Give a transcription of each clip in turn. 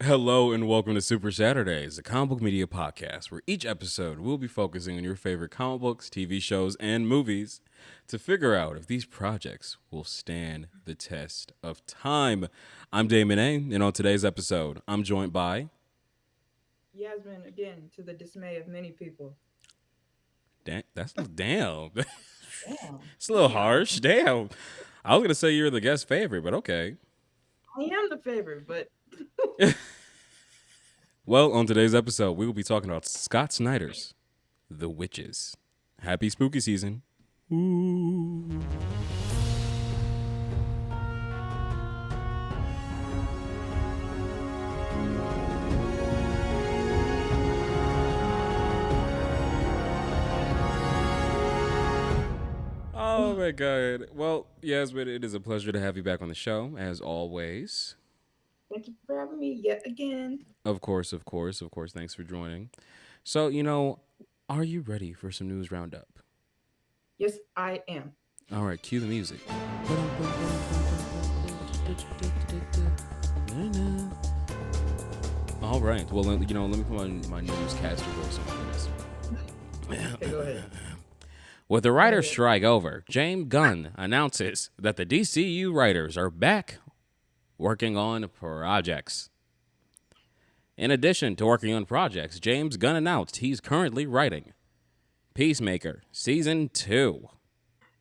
Hello and welcome to Super Saturdays, a comic book media podcast where each episode will be focusing on your favorite comic books, TV shows, and movies to figure out if these projects will stand the test of time. I'm Damon A, and on today's episode, I'm joined by Yasmin, again, to the dismay of many people. damn. Damn, It's a little damn. harsh. Damn. I was gonna say you're the guest favorite, but okay. I am the favorite, but Well, on today's episode, we will be talking about Scott Snyder's The Witches. Happy spooky season. Ooh. Oh my god. Well, Yasmin, it is a pleasure to have you back on the show, as always. thank you for having me yet again. Of course, of course, of course. Thanks for joining. So, are you ready for some news roundup? Yes, I am. All right, cue the music. All right. Well, let me put my newscaster voice on for this. Okay, go ahead. With the Go writer's ahead. strike over, James Gunn announces that the DCU writers are back working on projects. In addition to working on projects, James Gunn announced he's currently writing Peacemaker Season 2.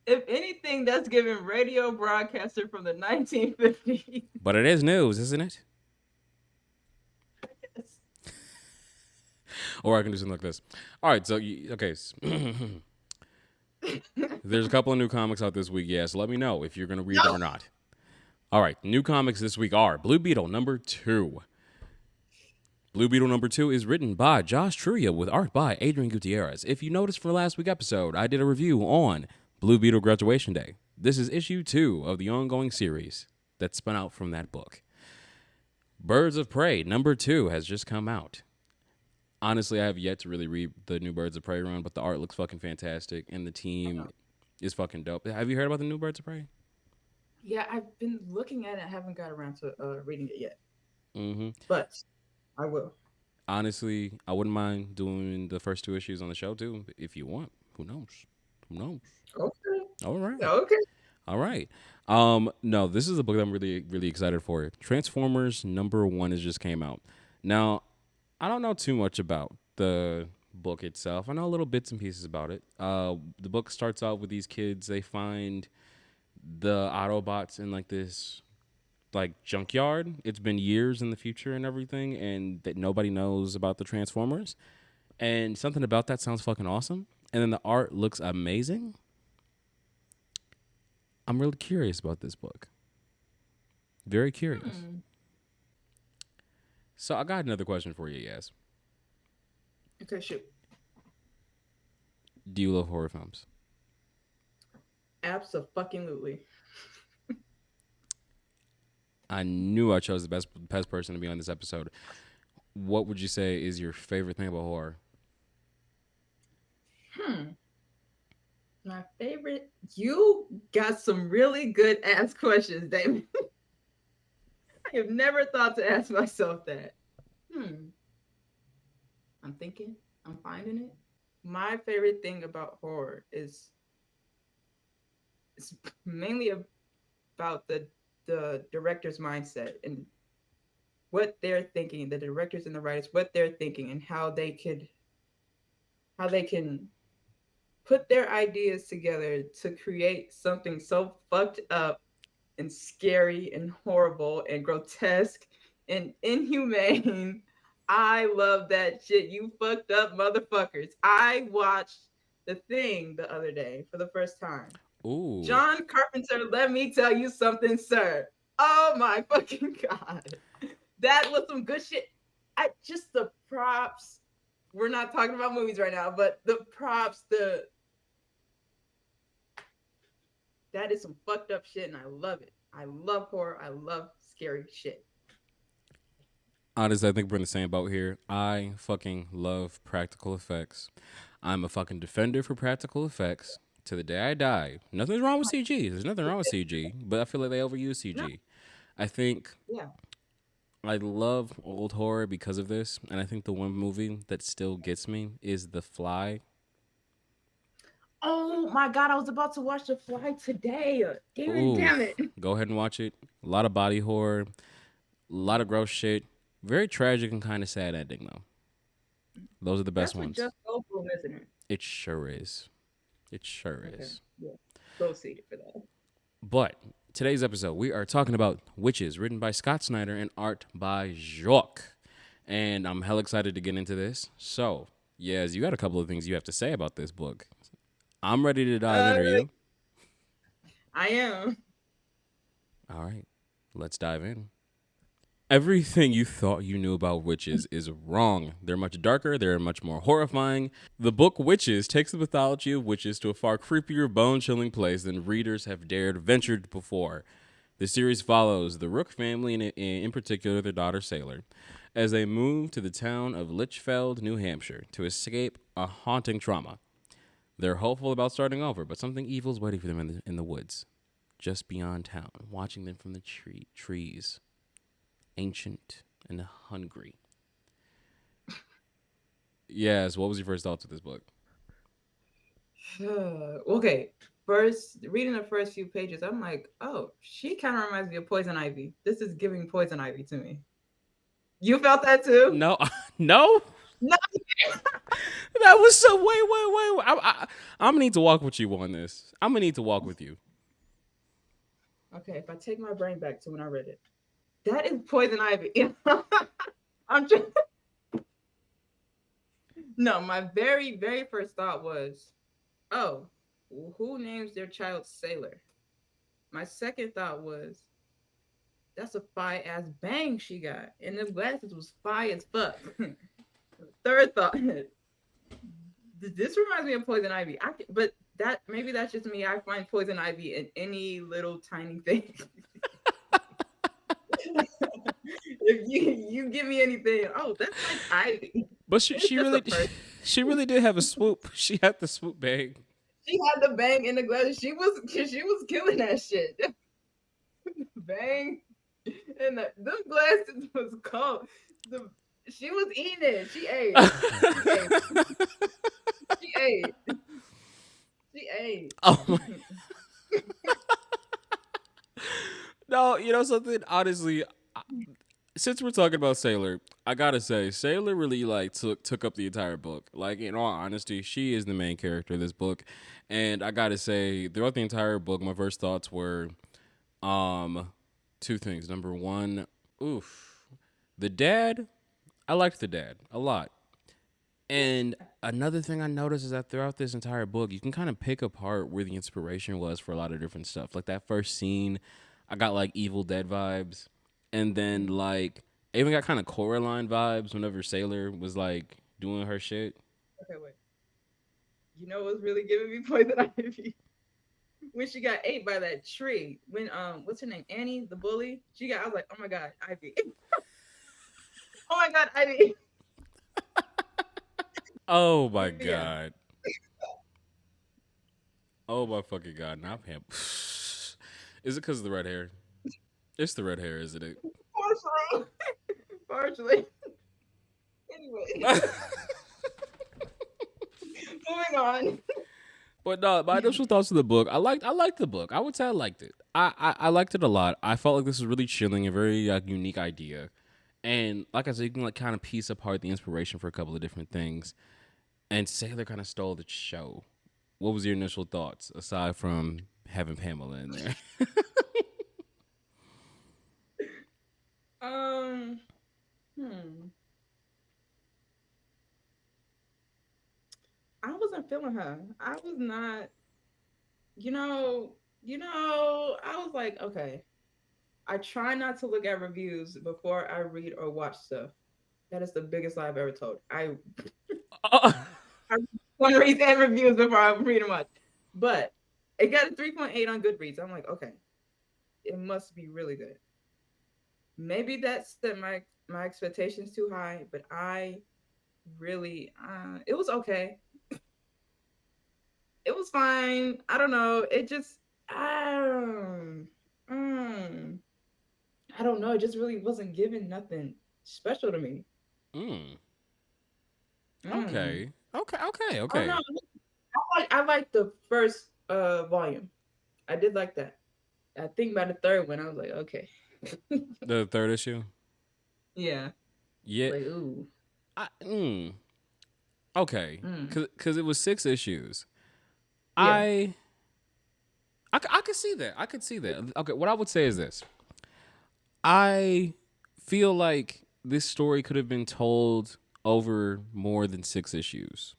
If anything, that's giving radio broadcaster from the 1950s. But it is news, isn't it? Or I can do something like this. All right, so, okay. There's a couple of new comics out this week, yeah, so let me know if you're going to read them No. or not. All right, new comics this week are Blue Beetle number 2. Blue Beetle number 2 is written by Josh Trujillo with art by Adrian Gutierrez. If you noticed for last week's episode, I did a review on Blue Beetle Graduation Day. This is issue 2 of the ongoing series that spun out from that book. Birds of Prey number 2 has just come out. Honestly, I have yet to really read the new Birds of Prey run, but the art looks fucking fantastic and the team is fucking dope. Have you heard about the new Birds of Prey? Yeah, I've been looking at it. I haven't got around to reading it yet, Mm-hmm. but I will. Honestly, I wouldn't mind doing the first 2 issues on the show too, if you want. Who knows? Who knows? Okay. All right. Okay. All right. No, this is a book that I'm really, really excited for. Transformers number 1 has just came out. Now, I don't know too much about the book itself. I know little bits and pieces about it. The book starts out with these kids. They find the Autobots in like this like junkyard. It's been years in the future and everything, and that nobody knows about the Transformers. And something about that sounds fucking awesome. And then the art looks amazing. I'm really curious about this book. Very curious. Hmm. So I got another question for you, Yes. Okay, shoot. Do you love horror films? Absolutely. I knew I chose the best person to be on this episode. What would you say is your favorite thing about horror? Hmm. My favorite. You got some really good ass questions, David. I have never thought to ask myself that. Hmm. I'm thinking. I'm finding it. My favorite thing about horror is it's mainly about the director's mindset and what they're thinking, the directors and the writers, what they're thinking, and how they can put their ideas together to create something so fucked up and scary and horrible and grotesque and inhumane. I love that shit. You fucked up motherfuckers. I watched The Thing the other day for the first time. Ooh, John Carpenter, let me tell you something, sir. Oh my fucking god. That was some good shit. I just the props. We're not talking about movies right now, but the props, the that is some fucked up shit, and I love it. I love horror. I love scary shit. honestly, I think we're in the same boat here. I fucking love practical effects. I'm a fucking defender for practical effects to the day I die. Nothing's wrong with CG. There's nothing wrong with CG, but I feel like they overuse No, CG. I think yeah, I love old horror because of this, and I think the one movie that still gets me is The Fly. Oh my god, I was about to watch The Fly today. Damn it, Ooh, damn it. go ahead and watch it. A lot of body horror, a lot of gross shit. Very tragic and kind of sad ending though. Those are the best That's what ones. Just Goldblum, isn't it? It sure is. It sure Okay, is. yeah. Proceed for that. But today's episode, we are talking about Witches, written by Scott Snyder and art by Jock. And I'm hell excited to get into this. So, yes, you got a couple of things you have to say about this book. I'm ready to dive in. Uh, Are you? I am. All right, let's dive in. Everything you thought you knew about witches is wrong. They're much darker, they're much more horrifying. The book Witches takes the mythology of witches to a far creepier, bone chilling place than readers have dared venture before. The series follows the Rook family, and in particular their daughter Sailor, as they move to the town of Litchfield, New Hampshire, to escape a haunting trauma. They're hopeful about starting over, but something evil is waiting for them in the woods, just beyond town, watching them from the trees, ancient and hungry. Yes, what was your first thoughts with this book? Okay. First, reading the first few pages, I'm like, oh, she kind of reminds me of Poison Ivy. This is giving Poison Ivy to me. You felt that too? No, no, No. that was so. Wait, wait, wait. I'm gonna need to walk with you on this. I'm gonna need to walk with you. Okay, if I take my brain back to when I read it, that is Poison Ivy. I'm just no. My very very first thought was, oh, who names their child Sailor? My second thought was, that's a fire ass bang she got, and the glasses was fire as fuck. Third thought, this reminds me of Poison Ivy. But that maybe that's just me. I find Poison Ivy in any little tiny thing. If you give me anything, oh, that's like Ivy. But she, It's she just a really, person. she really did have a swoop. She had the swoop bang. She had the bang in the glasses. She was killing that shit. Bang, and them glasses was cold. The she was eating it. She ate. She ate. She ate. She ate. Oh my. No, you know something. Honestly, since we're talking about Sailor, I gotta say Sailor really like took up the entire book. Like in all honesty, she is the main character of this book, and I gotta say throughout the entire book, my first thoughts were um two things. Number one, oof, the dad. I liked the dad a lot. And another thing I noticed is that throughout this entire book, you can kind of pick apart where the inspiration was for a lot of different stuff. Like that first scene, I got like Evil Dead vibes, and then like I even got kind of Coraline vibes whenever Sailor was like doing her shit. Okay, wait. You know what's really giving me poison ivy? When she got ate by that tree. When what's her name? Annie, the bully. She got. I was like, oh my god, Ivy. Oh my god, Ivy. Oh my Yeah. god. Oh my fucking god. Now Pam. Is it because of the red hair? It's the red hair, isn't it? Partially. Partially. Anyway, moving on. But no, my initial thoughts of the book, I liked the book. I would say I liked it. I liked it a lot. I felt like this was really chilling, a very unique idea, and like I said, you can like kind of piece apart the inspiration for a couple of different things. And Sailor kind of stole the show. What was your initial thoughts aside from having Pamela in there? Um. Hmm. I wasn't feeling her. I was not. You know. I was like, okay. I try not to look at reviews before I read or watch stuff. That is the biggest lie I've ever told. I want to read and reviews before I read and watch. But it got a 3.8 on Goodreads. I'm like, okay, it must be really good. Maybe that set my expectations too high, but I really it was okay. It was fine. I don't know. It just um, mm, I don't know. It just really wasn't giving nothing special to me. Mm. Mm. Okay. Okay. Okay. I don't know. Okay. I like the first volume. I did like that. I think by the third one, I was like, okay. The third issue. Yeah. Yeah. Like, ooh. I, okay. Mm. Cause it was 6 issues. Yeah. I I could see that. I could see that. Okay. What I would say is this. I feel like this story could have been told over more than 6 issues.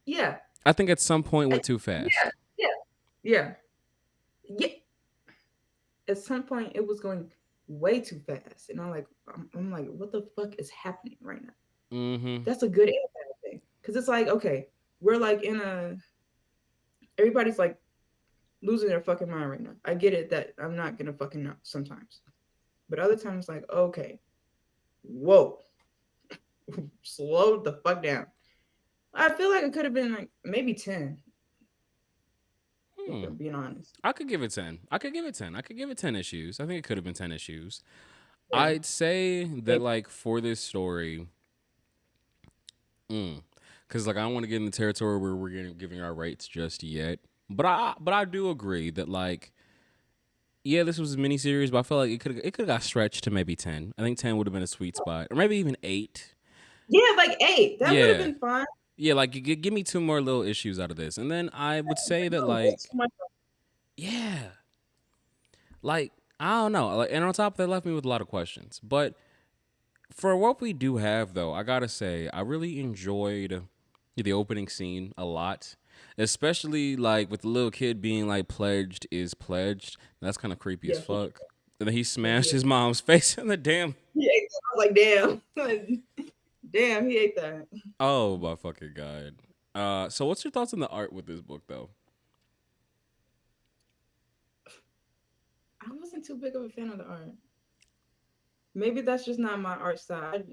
Yeah. I think at some point I, went too yeah. fast. Yeah. Yeah. Yeah. At some point, it was going way too fast, and I'm like, what the fuck is happening right now? Mm-hmm. That's a good and bad thing, because it's like, okay, we're like in a, everybody's like losing their fucking mind right now. I get it that I'm not gonna fucking know sometimes, but other times, like, okay, whoa, slow the fuck down. I feel like it could have been like maybe 10, if Hmm. I'm being honest. I could give it 10. I could give it 10. I could give it 10 issues. I think it could have been 10 issues. Yeah. I'd say that, like, for this story, because, like, I don't want to get in the territory where we're giving our rates just yet. But I do agree that, like, yeah, this was a miniseries, but I feel like it could have got stretched to maybe 10. I think 10 would have been a sweet spot, or maybe even 8. Yeah, like 8. That would have Yeah, been fine. yeah, like give me two more little issues out of this, and then I would say that, No, that's like, too much. yeah, like, I don't know, like, and on top of that, left me with a lot of questions. But for what we do have, though, I gotta say, I really enjoyed the opening scene a lot, especially like with the little kid being like pledged is pledged. That's kind of creepy as Yeah, fuck. And then he yeah, he smashed ate, his mom's face in the damn. he ate that. I was like, damn. Damn, he ate that. Oh my fucking god. So what's your thoughts on the art with this book, though? I wasn't too big of a fan of the art. Maybe that's just not my art style.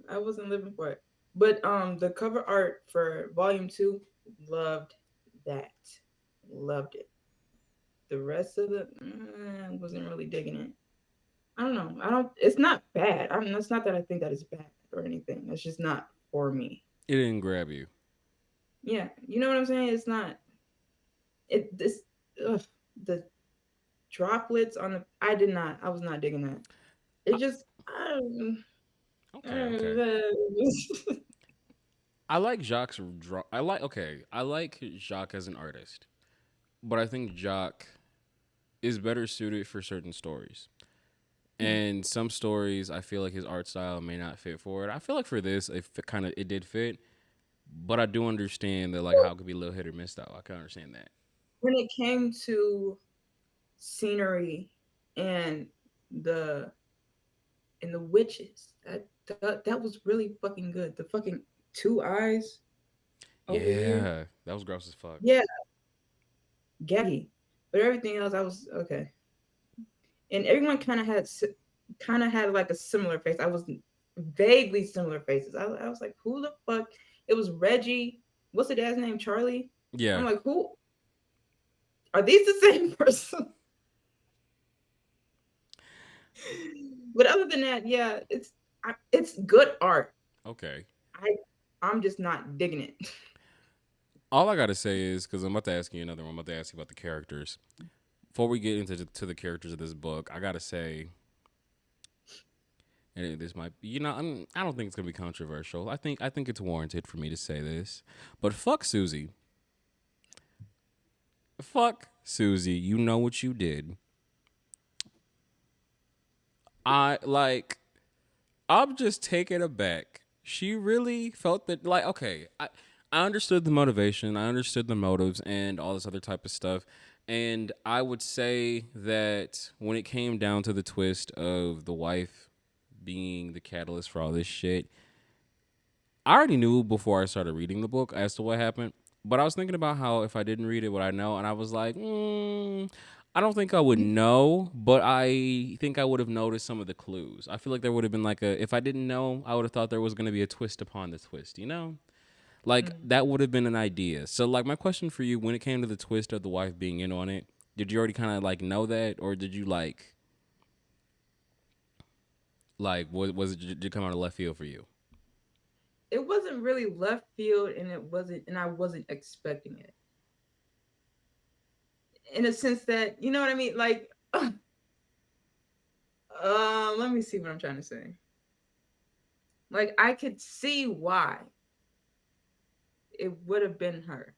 I wasn't living for it. But the cover art for volume 2, loved that. Loved it. The rest of the wasn't really digging it. I don't know. I don't it's not bad. I mean, it's not that I think that it's bad or anything. It's just not for me. It didn't grab you. Yeah, you know what I'm saying? It's not it this ugh, the droplets on the I was not digging that. It just Okay, okay. I like Jacques. I like okay. I like Jacques as an artist, but I think Jacques is better suited for certain stories. And some stories, I feel like his art style may not fit for it. I feel like for this, it did fit, but I do understand that, like, how it could be a little hit or miss though. I can understand that. When it came to scenery and the and the witches, that was really fucking good. The fucking two eyes over here, Yeah, that was gross as fuck. yeah, gaggy. But everything else, I was okay. And everyone kind of had like a similar face. I was vaguely similar faces. I was like, who the fuck? It was Reggie. What's the dad's name? Charlie. I'm Yeah, like, who are these the same person? But other than that, yeah, it's good art. okay. I I'm just not digging it. All I gotta say is because I'm about to ask you another one. I'm about to ask you about the characters. Before we get into to the characters of this book, I gotta say, and this might be, I don't think it's gonna be controversial. I think it's warranted for me to say this, but fuck Susie. Fuck Susie. You know what you did. I like. I'm just taken aback. She really felt that, like, okay, I understood the motivation, I understood the motives, and all this other type of stuff. And I would say that when it came down to the twist of the wife being the catalyst for all this shit, I already knew before I started reading the book as to what happened. But I was thinking about how if I didn't read it, what I know, and I was like, I don't think I would know, but I think I would have noticed some of the clues. I feel like there would have been like if I didn't know, I would have thought there was going to be a twist upon the twist, you know? Like Mm. that would have been an idea. So, like, my question for you, when it came to the twist of the wife being in on it, did you already kind of like know that, or did you like? Like, was it did it come out of left field for you? It wasn't really left field, and it wasn't, and I wasn't expecting it. In a sense that, you know what I mean? Like, let me see what I'm trying to say. Like, I could see why it would have been her,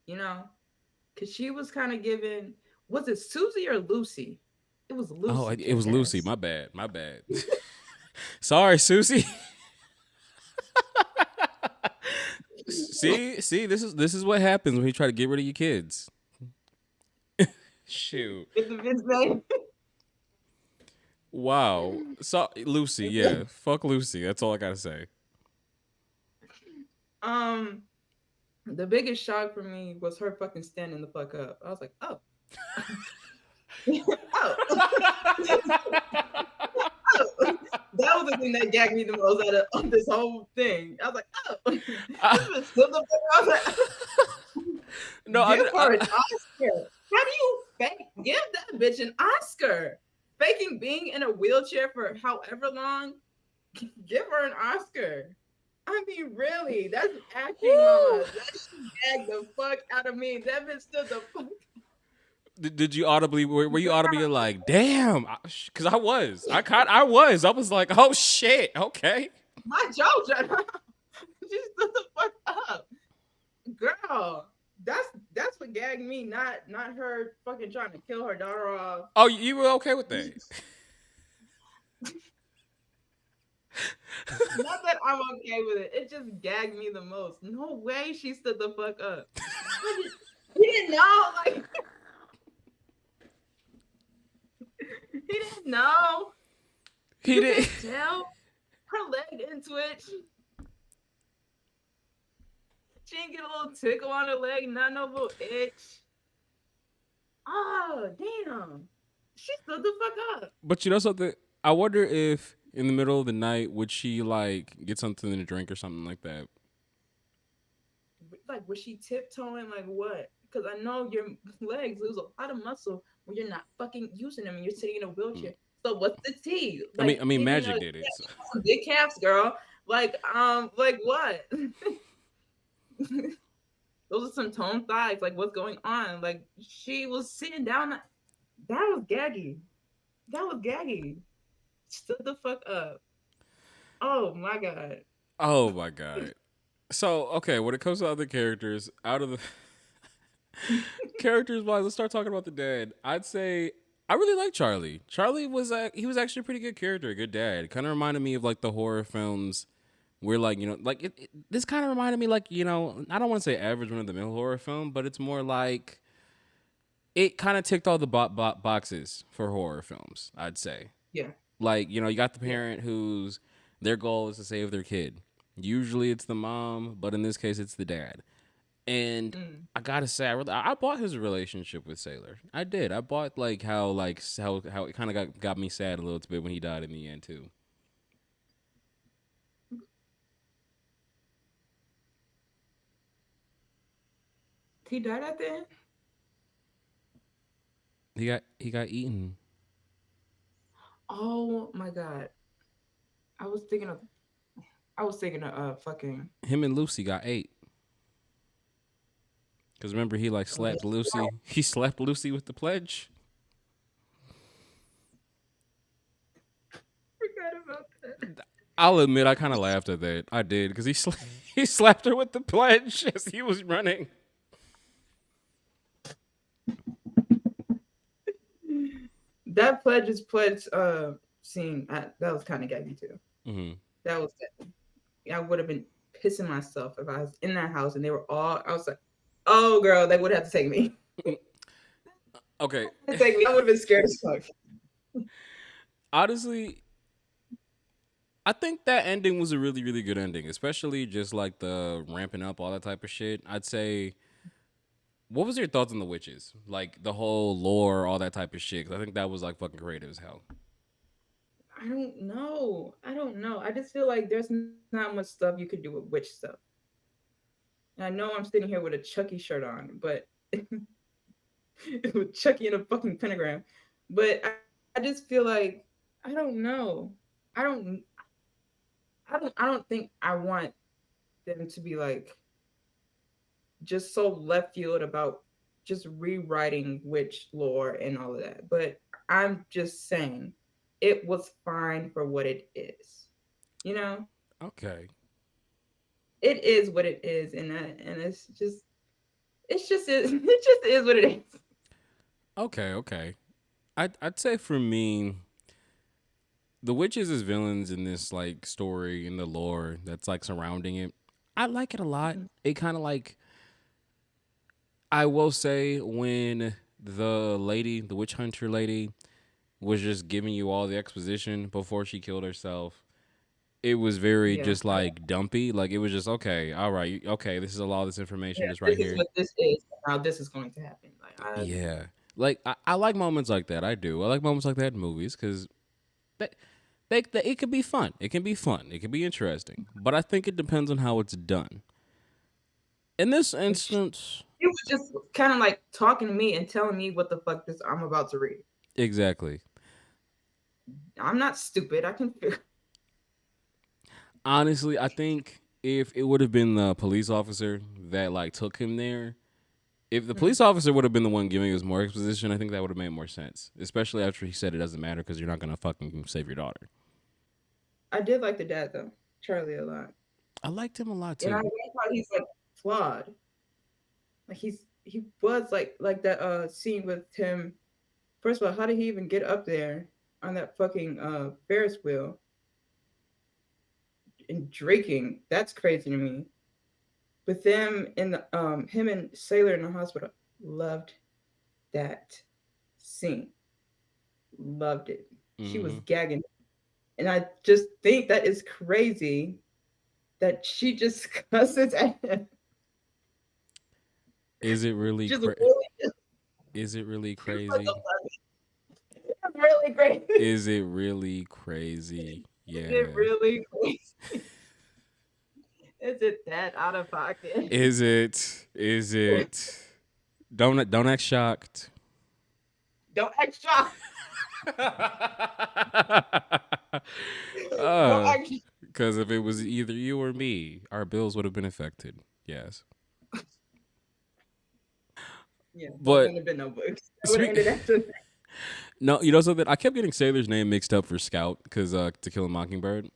you know, because she was kind of given. Was it Susie or Lucy? It was Oh, Lucy, it was kick Lucy. ass. My bad. My bad. Sorry, Susie. See, this is what happens when you try to get rid of your kids. Shoot. Get the bitch name. Wow. So Lucy, yeah. Fuck Lucy. That's all I gotta say. um, the biggest shock for me was her fucking standing the fuck up. I was like, oh, oh, oh. That was the thing that gagged me the most out of this whole thing. I was like, oh, this I, bitch stood the fuck up. I was like, no, give her an Oscar. How do you fake? Give that bitch an Oscar. Faking being in a wheelchair for however long, give her an Oscar. I mean, really, that's acting, woo. mama. That shit gagged the fuck out of me. That bitch stood the fuck. Did you audibly were you audibly like, damn? Because I was like, oh shit. Okay. My jaw dropped. She stood the fuck up, girl. That's what gagged me. Not her fucking trying to kill her daughter off. Oh, you were okay with that? Not that I'm okay with it. It just gagged me the most. No way she stood the fuck up. He didn't know. Like he didn't know. He You did. could tell her leg into it. She didn't get a little tickle on her leg, not no little itch. Oh damn. She stood the fuck up. But you know something? I wonder if in the middle of the night would she like get something to drink or something like that. Like was she tiptoeing like what? Because I know your legs lose a lot of muscle when you're not fucking using them and you're sitting in a wheelchair. So what's the tea? I Like mean, give me Magic a did it. So. some big calves, girl. Like what? Those are some toned thighs. Like what's going on? Like she was sitting down. That was gaggy. That was gaggy. Stood the fuck up. Oh my god. Oh my god. So okay, when it comes to other characters, out of the characters wise, let's start talking about the dad. I'd say I really like Charlie. Charlie was he was actually a pretty good character, a good dad. Kind of reminded me of like the horror films where like like this kind of reminded me like I don't want to say average run of the mill horror film, but it's more like it kind of ticked all the boxes for horror films. I'd say Yeah. like you got the Yeah. parent whose their goal is to save their kid. Usually it's the mom, but in this case it's the dad. And Mm. I gotta say, I bought his relationship with Sailor. I did. I bought like how it kind of got me sad a little bit when he died in the end too. He died at the end. He got eaten. Oh my god. I was thinking of I was thinking of fucking Him and Lucy got ate. Cause remember he like oh, slapped Lucy. He slapped Lucy with the pledge. forgot about that. I'll admit I kind of laughed at that. I did because he slapped her with the pledge as he was running. That pledge scene that was kind of gaggy too. Hmm. That was I would have been pissing myself if I was in that house and they were all. I was like, oh girl, they would have to take me. Okay, Take me. I would have been scared as fuck. honestly, I think that ending was a really, really good ending, especially just like the ramping up, all that type of shit. I'd say, what was your thoughts on the witches? Like the whole lore, all that type of shit. 'Cause I think that was like fucking creative as hell. I don't know. I don't know. I just feel like there's not much stuff you could do with witch stuff. And I know I'm sitting here with a Chucky shirt on, but with Chucky and a fucking pentagram. But I just feel like I don't know. I don't I don't think I want them to be like just so left field about just rewriting witch lore and all of that. But I'm just saying it was fine for what it is. You know, Okay. it is what it is, and it's just is it just is what it is. Okay. Okay. I'd say for me, the witches as villains in this like story in the lore that's like surrounding it, I like it a lot. It kind of like, I will say, when the lady, the witch hunter lady, was just giving you all the exposition before she killed herself, it was very Yeah, just like dumpy. Like it was just okay, all right, okay, this is a lot of this information yeah. just right This is here. what this is. Now this is going to happen. Like Yeah, like I like moments like that. I do. I like moments like that in movies because they it could be fun. It can be fun. It can be interesting. But I think it depends on how it's done. In this she instance, was just kind of like talking to me and telling me what the fuck this I'm about to read. exactly. I'm not stupid. I can figure. Honestly, I think if it would have been the police officer that like took him there, if the police officer would have been the one giving us more exposition, I think that would have made more sense. Especially after he said it doesn't matter because you're not gonna fucking save your daughter. I did like the dad though, Charlie a lot, I liked him a lot and I too. like how he's like flawed. Like he was like that scene with him. First of all, how did he even get up there on that fucking Ferris wheel and drinking? That's crazy to me. But them in the him and Sailor in the hospital, loved that scene. Loved it. She was Hmm. gagging, and I just think that is crazy that she just cusses at him. Is it really Just really, Is it really she was like crazy? a really crazy. Is it really crazy? Is it Yeah. really crazy? Is it that out of pocket? Is it? Is it? Don't act shocked. Don't act shocked. Don't uh, act. because if it was either you or me, our bills would have been affected. Yes, Yeah, there but wouldn't have been no books. That would have speak. ended after that. No, you know something? I kept getting Sailor's name mixed up for Scout because To Kill a Mockingbird.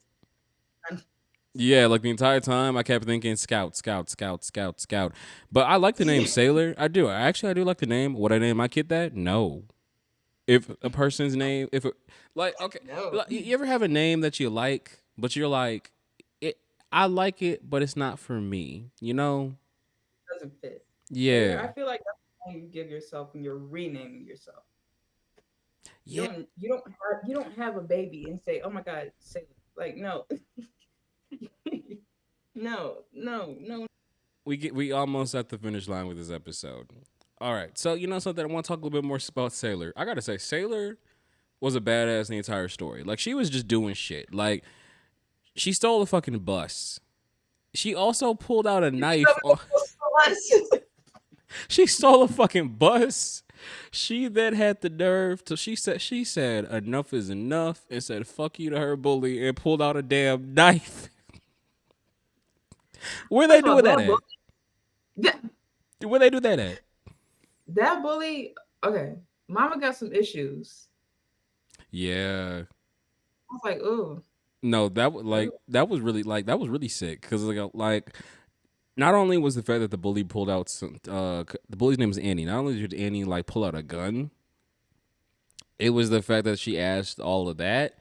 Yeah, like the entire time I kept thinking Scout, Scout, Scout, Scout, Scout. But I like the name Sailor. I do. I do like the name. Would I name my kid that? No. If a person's name, if it, like, okay, No, like, you ever have a name that you like, but you're like, it, I like it, but it's not for me. You know? doesn't fit. Sailor, Yeah, I feel like that's the name you give yourself when you're renaming yourself. yeah. You don't have a baby and say, "Oh my God, Sailor." Like no, no. We almost at the finish line with this episode. All right, so you know something? I want to talk a little bit more about Sailor. I gotta say, Sailor was a badass in the entire story. Like she was just doing shit. Like she stole a fucking bus. She also pulled out a knife. She stole a fucking bus. She then had the nerve to she said enough is enough and said fuck you to her bully and pulled out a damn knife. Where they First of all, doing that at? that, Where they do that at? that bully. Okay, Mama got some issues. Yeah. I was like, "Ooh, No, that was ooh." that was really sick because like not only was the fact that the bully pulled out the bully's name was Annie. Not only did Annie like pull out a gun, it was the fact that she asked all of that.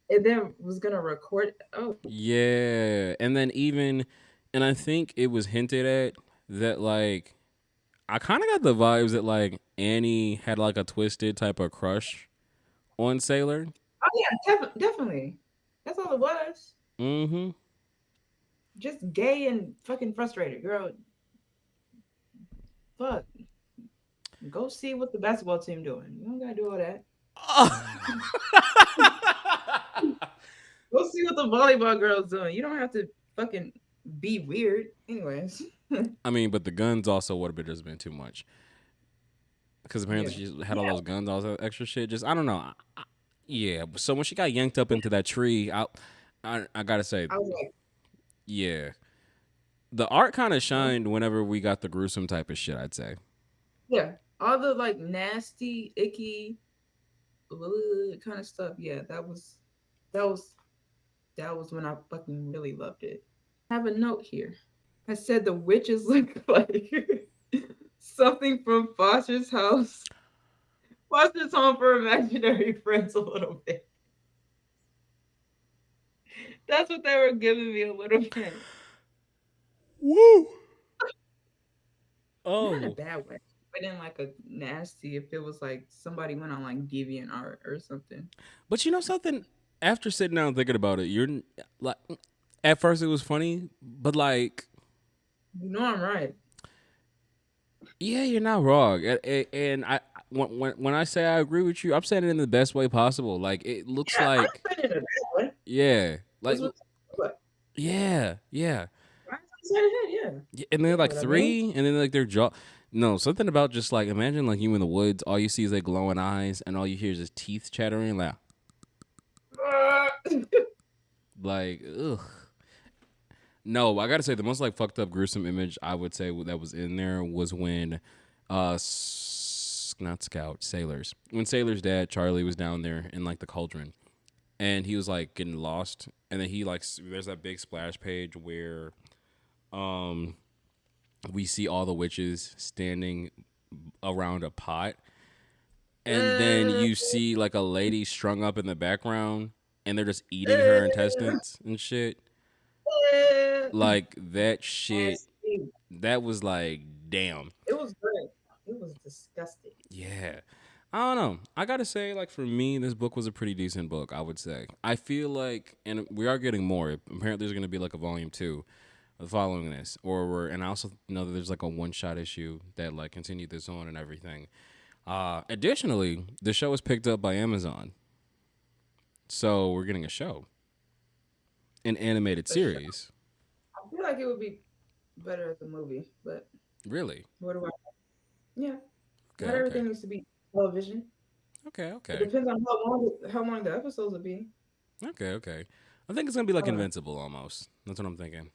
And then was gonna record. Oh, Yeah, and then even, and I think it was hinted at that like I kind of got the vibes that like Annie had like a twisted type of crush on Sailor. oh yeah, definitely. That's all it was. Mm-hmm. Just gay and fucking frustrated, girl. Fuck. Go see what the basketball team doing. You don't gotta do all that. Go see what the volleyball girls doing. You don't have to fucking be weird. Anyways. I mean, but the guns also would have just been too much because apparently Yeah. she had all Yeah. those guns, all that extra shit. Just I don't know. Yeah. So when she got yanked up into that tree, I gotta say, I was like, yeah, the art kind of huh? shined whenever we got the gruesome type of shit. I'd say. Yeah, all the like nasty, icky, kind of stuff. Yeah, that was that was when I fucking really loved it. I have a note here. I said the witches look like something from Foster's house, Foster's home for imaginary friends, a little bit. That's what they were giving me a little bit. Woo. Not in a Oh, bad way, but in like a nasty. If it was like somebody went on like deviant art or something. but you know something? After sitting down and thinking about it, you're like, at first it was funny, but like, You know I'm right. yeah, you're not wrong. And when I say I agree with you, I'm saying it in the best way possible. Like it looks Yeah, I'm like, not saying it in a bad way. yeah, like This was what yeah, yeah. I said it. Yeah, And you then know like what I mean. three, and then like their jaw. No, something about just like imagine like you in the woods, all you see is like glowing eyes, and all you hear is just teeth chattering. Like ugh. No, I gotta say the most like fucked up gruesome image I would say that was in there was when, not Scout Sailors when Sailor's dad Charlie was down there in like the cauldron, and he was like getting lost, and then he like there's that big splash page where um we see all the witches standing around a pot, and then uh, you see like a lady strung up in the background, and they're just eating her intestines and shit. Like that shit. nasty. That was like, damn. It was good. It was disgusting. Yeah. I don't know. I gotta say, like for me, this book was a pretty decent book. I would say. I feel like, and we are getting more. Apparently, there's gonna be like a volume two following this, or we're. And I also know that there's like a one shot issue that like continued this on and everything. Additionally, the show was picked up by Amazon, so we're getting a show, an animated A show. series. I feel like it would be better as a movie, but Really? what do I? Yeah, Okay. not Okay. everything needs to be television. Okay. It Okay. depends on how long the episodes will be. Okay. Okay. I think it's gonna be like Uh, Invincible almost. That's what I'm thinking.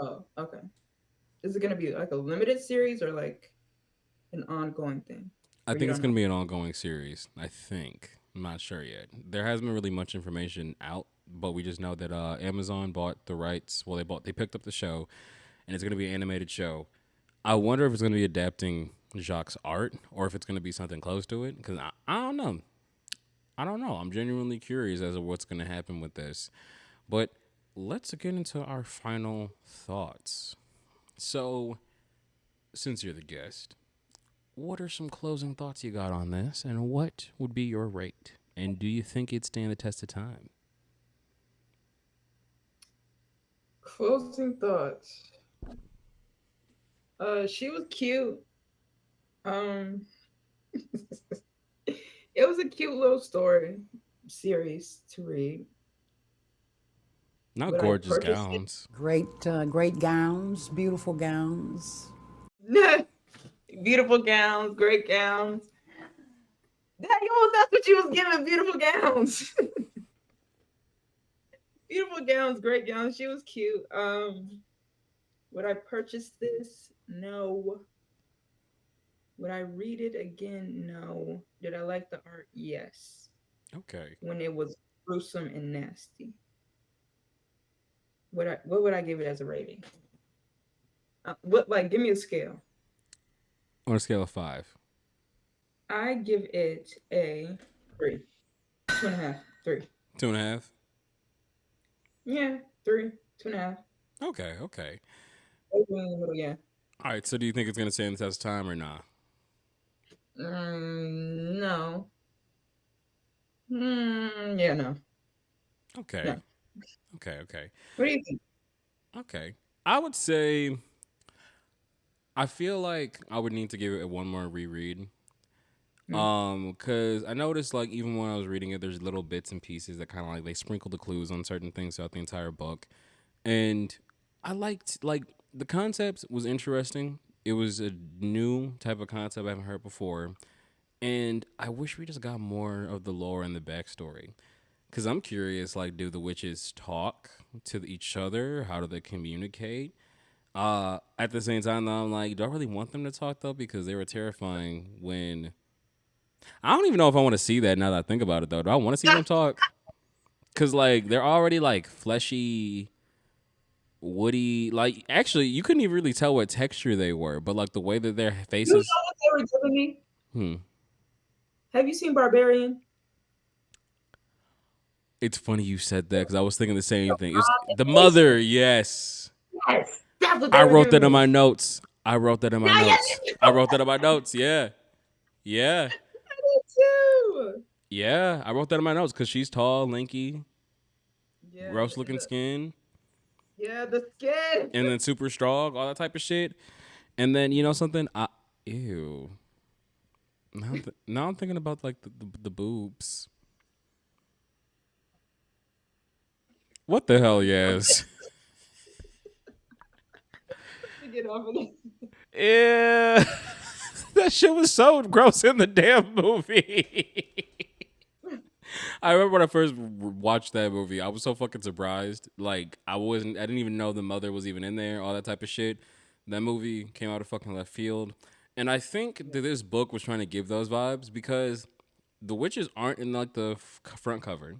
oh, okay. Is it gonna be like a limited series or like an ongoing thing? I Or you think it's don't going to know? be an ongoing series. I think. I'm not sure yet. There hasn't been really much information out, but we just know that Amazon bought the rights. Well, they picked up the show, and it's going to be an animated show. I wonder if it's going to be adapting Jacques' art or if it's going to be something close to it. Because I don't know. I don't know. I'm genuinely curious as to what's going to happen with this. But let's get into our final thoughts. So, since you're the guest, what are some closing thoughts you got on this, and what would be your rate? And do you think it'd stand the test of time? Closing thoughts. She was cute. Um, it was a cute little story series to read. Not Would I gorgeous purchase gowns. Great gowns, beautiful gowns. it? Beautiful gowns, great gowns. That's what she was giving. Beautiful gowns. Beautiful gowns, great gowns. She was cute. Would I purchase this? No. Would I read it again? No. Did I like the art? Yes. Okay. When it was gruesome and nasty. What would I give it as a rating? What like give me a scale. On a scale of 5. I give it a 3. 2.5. 3. 2.5. Yeah, 3. 2.5. Okay, okay. Everything in the middle, yeah. All right, so do you think it's going to stand the test of time or not? No. Yeah, no. Okay, No. okay, okay, What do you think? okay. I would say I feel like I would need to give it one more reread. Mm, Cause I noticed like even when I was reading it, there's little bits and pieces that kind of like they sprinkle the clues on certain things throughout the entire book, and I liked like the concept was interesting. It was a new type of concept I haven't heard before, And I wish we just got more of the lore and the backstory. Because I'm curious, like, do the witches talk to each other? How do they communicate? At the same time, though, I'm like, do I really want them to talk, though? Because they were terrifying when. I don't even know if I want to see that now that I think about it, though. Do I want to see them talk? Because, like, they're already, like, fleshy, woody. Like, actually, you couldn't even really tell what texture they were, but, like, the way that their You know faces. what they were giving me? Hmm. Have you seen Barbarian? It's funny you said that because I was thinking the same thing. It was Mom the and mother, Asian. yes. Yes, that's what I they were wrote that giving in my me. notes. I wrote that in my Yeah, yes, notes. you I know wrote that in my notes. Yeah. Yeah. that too. Yeah. I wrote that in my notes because she's tall, lanky, Yeah, gross looking skin, the skin. and then super strong, all that type of shit. And then, you know something? Ew. Now I'm thinking about like the boobs. What the hell, yes? To get off of it. Yeah. That shit was so gross in the damn movie. I remember when I first watched that movie, I was so fucking surprised. Like I didn't even know the mother was even in there, all that type of shit. That movie came out of fucking left field, and I think that this book was trying to give those vibes because the witches aren't in like the front cover.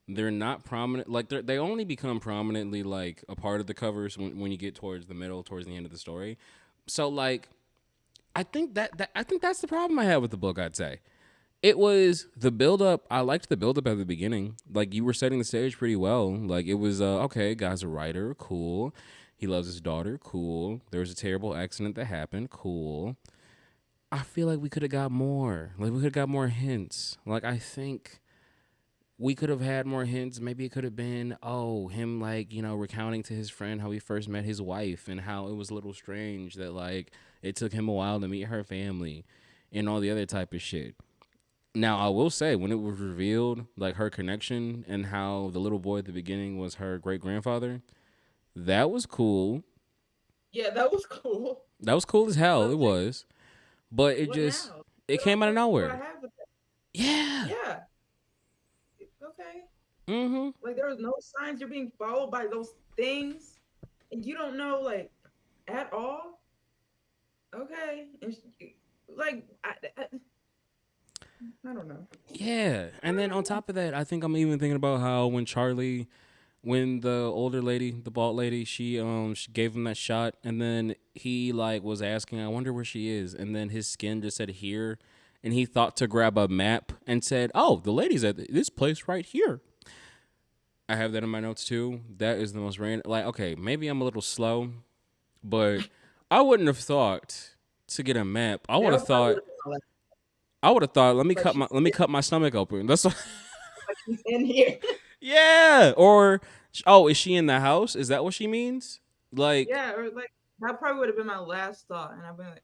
They're not prominent. Like they only become prominently like a part of the covers when you get towards the middle, towards the end of the story. So like I think that I think that's the problem I had with the book. I'd say it was the build up. I liked the build up at the beginning. Like you were setting the stage pretty well. Like it was okay, guy's a writer, cool. He loves his daughter, cool. There was a terrible accident that happened, cool. I feel like we could have got more. Like we could have got more hints. Like I think we could have had more hints. Maybe it could have been, oh, him like, recounting to his friend how he first met his wife and how it was a little strange that like it took him a while to meet her family and all the other type of shit. Now, I will say, when it was revealed, like her connection and how the little boy at the beginning was her great grandfather, that was cool. Yeah, that was cool. That was cool as hell. But It like, was. But what now? it What came out of else do I nowhere. have with that? Yeah. Yeah, okay. Mm hmm. Like there was no signs you're being followed by those things, and you don't know like at all. Okay, and like I don't know. Yeah. I And then on don't know. top of that, I think I'm even thinking about how when the older lady, the bald lady, she gave him that shot, and then he like was asking, I wonder where she is, and then his skin just said here, and he thought to grab a map and said, oh, the lady's at this place right here. I have that in my notes too. That is the most random. Like, okay, maybe I'm a little slow, but I wouldn't have thought to get a map. That probably would have been I would have thought like let me cut my stomach open. That's she's in here. yeah. Or oh, is she in the house? Is that what she means? Like Yeah, or like that probably would have been my last thought, and I've been like,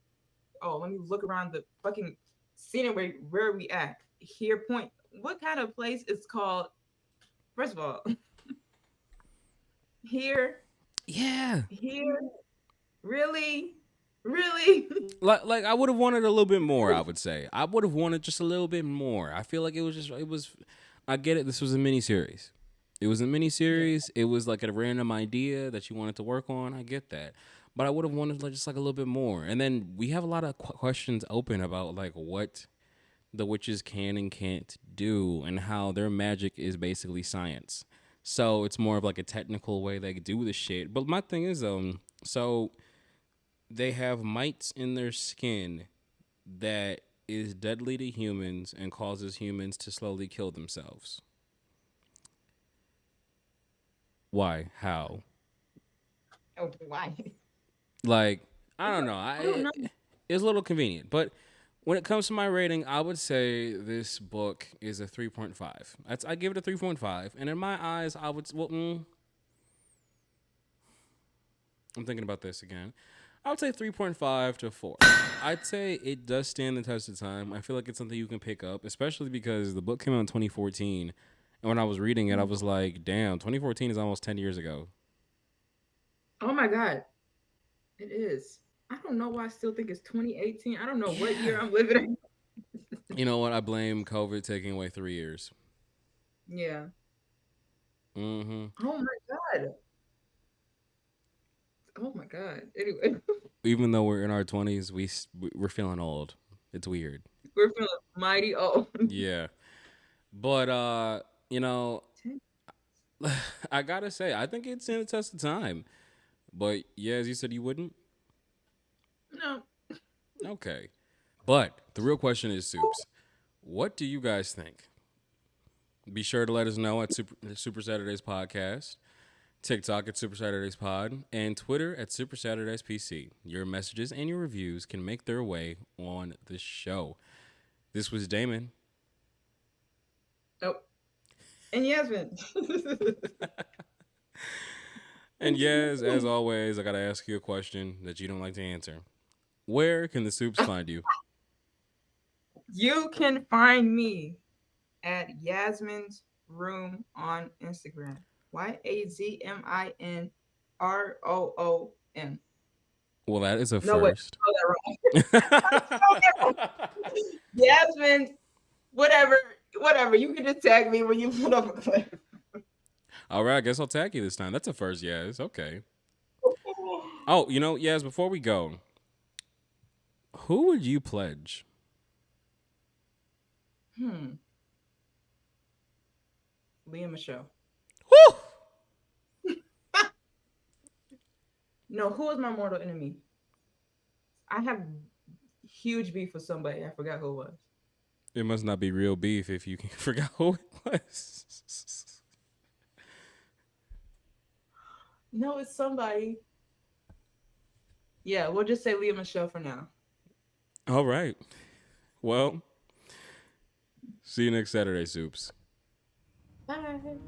oh, let me look around the fucking scenery. Where are we at? Here, point. What kind of place is called? First of all, here, yeah. here, really, really. Like I would have wanted a little bit more, I would say. I would have wanted just a little bit more. I feel like it was I get it, this was a mini series. It was a mini Yeah, series. It was like a random idea that you wanted to work on. I get that. But I would have wanted like just like a little bit more. And then we have a lot of questions open about like what the witches can and can't do and how their magic is basically science. So it's more of like a technical way they do the shit. But my thing is so they have mites in their skin that is deadly to humans and causes humans to slowly kill themselves. Why? How? oh, why? Like, I don't know. I don't know. It's a little convenient, but when it comes to my rating, I would say this book is a 3.5. I give it a 3.5, and in my eyes, I would I'm thinking about this again. I would say 3.5 to 4. I'd say it does stand the test of time. I feel like it's something you can pick up, especially because the book came out in 2014. And when I was reading it, I was like, damn, 2014 is almost 10 years ago. Oh my god, it is. I don't know why I still think it's 2018. I don't know what Yeah. year I'm living in. You know what? I blame COVID taking away 3 years. Yeah. Mm-hmm. Oh my god. Oh my god. Anyway, Even though we're in our 20s, we're feeling old. It's weird. we're feeling mighty old. Yeah. But you know, I gotta say, I think it's in a test of time. But yeah, as you said, you wouldn't. No. Okay. But the real question is, Soups, what do you guys think? Be sure to let us know at Super Saturdays Podcast, TikTok at Super Saturdays Pod, and Twitter at Super Saturdays PC. Your messages and your reviews can make their way on the show. This was Damon. Oh. And Yasmin. And yes, as always, I gotta ask you a question that you don't like to answer. Where can the Soups find you? You can find me at Yasmin's Room on Instagram. YAZMINROOM. Well, that is a No, wait, first. spell that wrong. I spelled that wrong. Yasmin, whatever. You can just tag me when you put up a clip. All right, I guess I'll tag you this time. That's a first, yes. Okay. Oh, yes, before we go, who would you pledge? Leah Michelle. Woo! No, who is my mortal enemy? I have huge beef with somebody. I forgot who it was. It must not be real beef if you forgot who it was. No, it's somebody. Yeah, we'll just say Leah Michelle for now. All right. Well, see you next Saturday, Soups. Bye.